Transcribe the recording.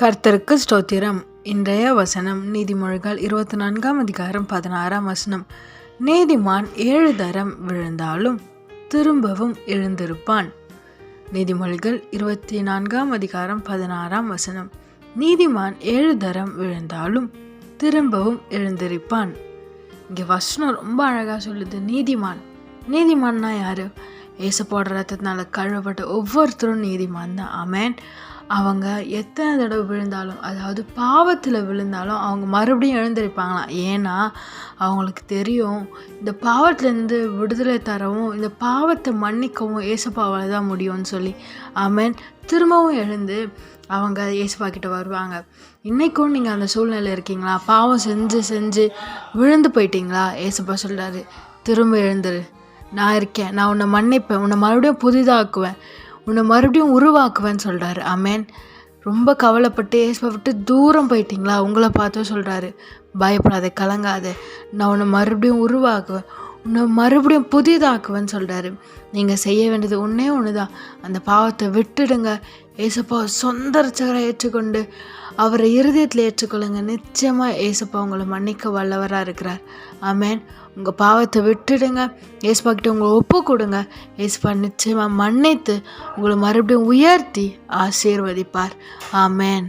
கர்த்தருக்கு ஸ்தோத்திரம். இன்றைய வசனம் நீதிமொழிகள் 24 நீதிமான் 7 தரம் விழுந்தாலும் திரும்பவும் எழுந்திருப்பான். நீதிமொழிகள் 24 நீதிமான் 7 தரம் விழுந்தாலும் திரும்பவும் எழுந்திருப்பான். இங்கே வசனம் ரொம்ப அழகாக சொல்லுது. நீதிமான்னா யாரு? ஏசப்போட ரத்தத்தினால கழுவப்பட்ட ஒவ்வொருத்தரும் நீதிமான் தான். ஆமேன். அவங்க எத்தனை தடவை விழுந்தாலும், அதாவது பாவத்தில் விழுந்தாலும் அவங்க மறுபடியும் எழுந்திருப்பாங்களாம். ஏன்னா அவங்களுக்கு தெரியும், இந்த பாவத்திலேருந்து விடுதலை தரவும் இந்த பாவத்தை மன்னிக்கவும் ஏசப்பாவால் தான் முடியும்னு சொல்லி. ஆமேன். திரும்பவும் எழுந்து அவங்க ஏசப்பா கிட்ட வருவாங்க. இன்றைக்கும் நீங்கள் அந்த சூழ்நிலை இருக்கீங்களா? பாவம் செஞ்சு விழுந்து போயிட்டீங்களா? ஏசப்பா சொல்கிறாரு, திரும்ப எழுந்துரு, நான் இருக்கேன், நான் உன்னை மன்னிப்பேன், உன்னை மறுபடியும் புதிதாக்குவேன், உன்னை மறுபடியும் உருவாக்குவேன்னு சொல்கிறாரு. ஆமேன். ரொம்ப கவலைப்பட்டு ஏசப்பா விட்டு தூரம் போயிட்டீங்களா? உங்களை பார்த்து சொல்கிறாரு, பயப்படாத, கலங்காத, நான் உன்னை மறுபடியும் உருவாக்குவேன், உன்னை மறுபடியும் புதிதாக்குவேன்னு சொல்கிறாரு. நீங்கள் செய்ய வேண்டியது ஒன்று தான். அந்த பாவத்தை விட்டுடுங்க. ஏசப்பா சொந்த ரட்சகரை ஏற்றுக்கொண்டு அவரை இருதயத்தில் ஏற்றுக்கொள்ளுங்க. நிச்சயமாக ஏசப்பா உங்களை மன்னிக்க வல்லவராக இருக்கிறார். ஆமேன். உங்கள் பாவத்தை விட்டுடுங்க. ஏசப்பா கிட்ட உங்களை ஒப்பு கொடுங்க. ஏசப்பா நிச்சயமாக மன்னித்து உங்களை மறுபடியும் உயர்த்தி ஆசீர்வதிப்பார். ஆமேன்.